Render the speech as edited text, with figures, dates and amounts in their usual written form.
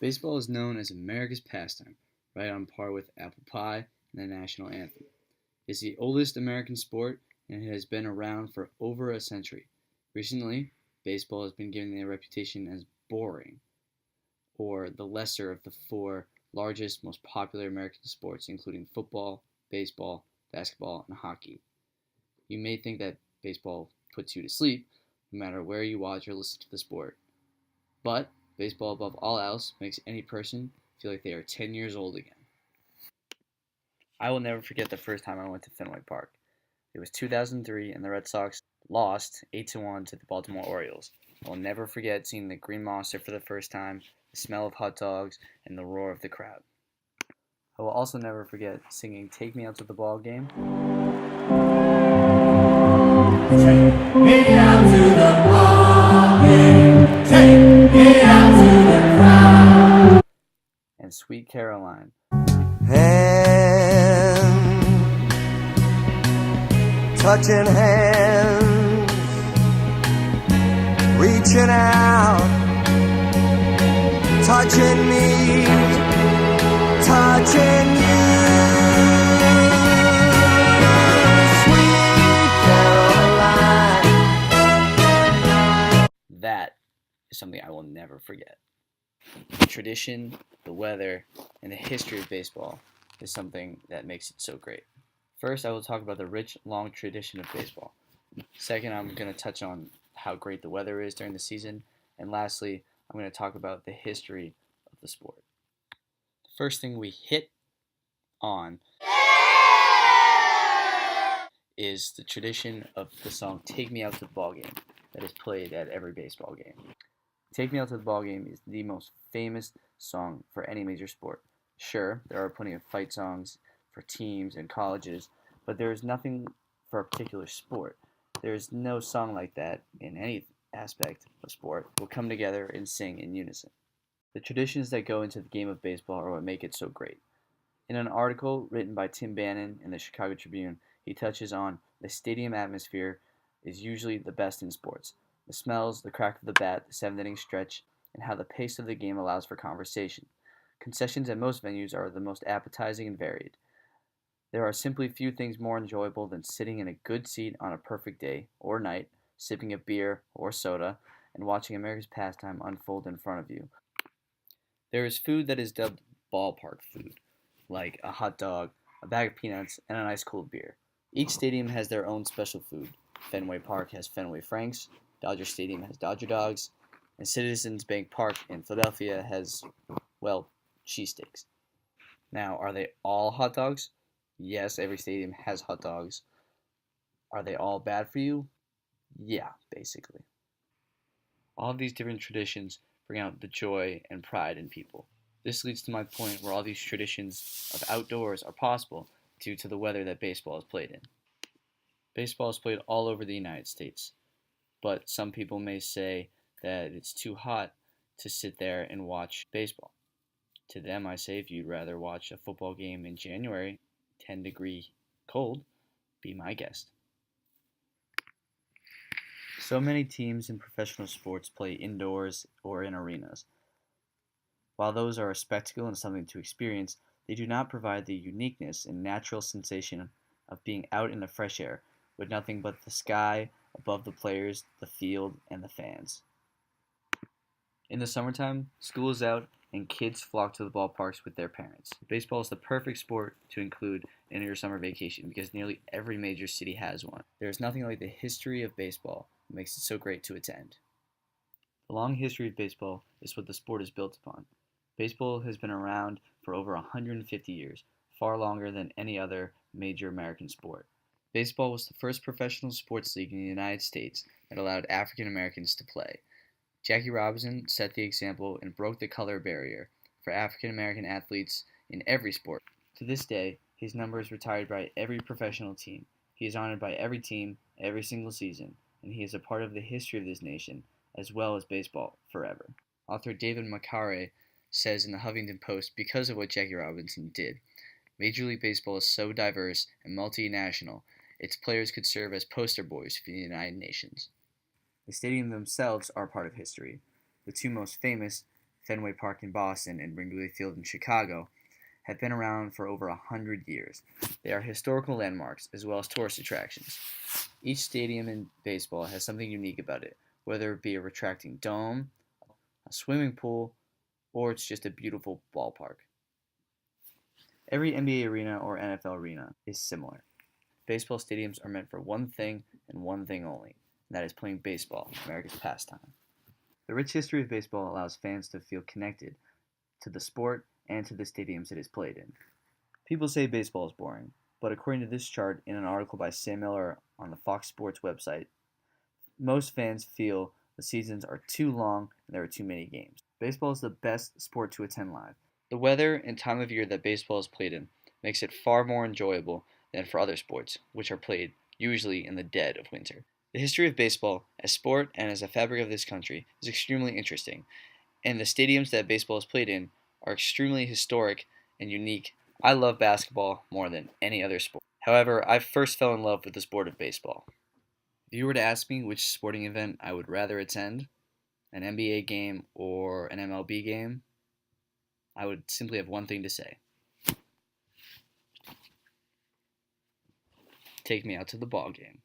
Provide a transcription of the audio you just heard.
Baseball is known as America's pastime, right on par with apple pie and the national anthem. It's the oldest American sport and it has been around for over a century. Recently, baseball has been given the reputation as boring, or the lesser of the four largest, most popular American sports, including football, baseball, basketball, and hockey. You may think that baseball puts you to sleep, no matter where you watch or listen to the sport. But baseball, above all else, makes any person feel like they are 10 years old again. I will never forget the first time I went to Fenway Park. It was 2003, and the Red Sox lost 8-1 to the Baltimore Orioles. I will never forget seeing the Green Monster for the first time, the smell of hot dogs, and the roar of the crowd. I will also never forget singing Take Me Out to the Ball Game. Take me out to the ball game. Take me out to the crowd. And Sweet Caroline. Touching hands, reaching out, touching me, touching you, sweet Caroline. That is something I will never forget. The tradition, the weather, and the history of baseball is something that makes it so great. First, I will talk about the rich, long tradition of baseball. Second, I'm going to touch on how great the weather is during the season. And lastly, I'm going to talk about the history of the sport. The first thing we hit on is the tradition of the song Take Me Out to the Ball Game that is played at every baseball game. Take Me Out to the Ball Game is the most famous song for any major sport. Sure, there are plenty of fight songs for teams and colleges, but there is nothing for a particular sport. There is no song like that in any aspect of sport will come together and sing in unison. The traditions that go into the game of baseball are what make it so great. In an article written by Tim Bannon in the Chicago Tribune, he touches on the stadium atmosphere is usually the best in sports. The smells, the crack of the bat, the seventh-inning stretch, and how the pace of the game allows for conversation. Concessions at most venues are the most appetizing and varied. There are simply few things more enjoyable than sitting in a good seat on a perfect day or night, sipping a beer or soda, and watching America's pastime unfold in front of you. There is food that is dubbed ballpark food, like a hot dog, a bag of peanuts, and an ice-cold beer. Each stadium has their own special food. Fenway Park has Fenway Franks, Dodger Stadium has Dodger Dogs, and Citizens Bank Park in Philadelphia has, well, cheesesteaks. Now, are they all hot dogs? Yes, every stadium has hot dogs. Are they all bad for you? Yeah, basically. All of these different traditions bring out the joy and pride in people. This leads to my point where all these traditions of outdoors are possible due to the weather that baseball is played in. Baseball is played all over the United States, but some people may say that it's too hot to sit there and watch baseball. To them, I say if you'd rather watch a football game in January, 10-degree cold, be my guest. So many teams in professional sports play indoors or in arenas. While those are a spectacle and something to experience, they do not provide the uniqueness and natural sensation of being out in the fresh air with nothing but the sky above the players, the field, and the fans. In the summertime, school is out and kids flock to the ballparks with their parents. Baseball is the perfect sport to include in your summer vacation because nearly every major city has one. There is nothing like the history of baseball that makes it so great to attend. The long history of baseball is what the sport is built upon. Baseball has been around for over 150 years, far longer than any other major American sport. Baseball was the first professional sports league in the United States that allowed African Americans to play. Jackie Robinson set the example and broke the color barrier for African American athletes in every sport. To this day, his number is retired by every professional team. He is honored by every team, every single season, and he is a part of the history of this nation, as well as baseball, forever. Author David McCarray says in the Huffington Post, because of what Jackie Robinson did, Major League Baseball is so diverse and multinational, its players could serve as poster boys for the United Nations. The stadium themselves are part of history. The two most famous, Fenway Park in Boston and Wrigley Field in Chicago, have been around for over 100 years. They are historical landmarks as well as tourist attractions. Each stadium in baseball has something unique about it, whether it be a retracting dome, a swimming pool, or it's just a beautiful ballpark. Every NBA arena or NFL arena is similar. Baseball stadiums are meant for one thing and one thing only, and that is playing baseball, America's pastime. The rich history of baseball allows fans to feel connected to the sport and to the stadiums it is played in. People say baseball is boring, but according to this chart in an article by Sam Miller on the Fox Sports website, most fans feel the seasons are too long and there are too many games. Baseball is the best sport to attend live. The weather and time of year that baseball is played in makes it far more enjoyable than for other sports, which are played usually in the dead of winter. The history of baseball as sport and as a fabric of this country is extremely interesting, and the stadiums that baseball is played in are extremely historic and unique. I love basketball more than any other sport. However, I first fell in love with the sport of baseball. If you were to ask me which sporting event I would rather attend, an NBA game or an MLB game, I would simply have one thing to say. Take me out to the ball game.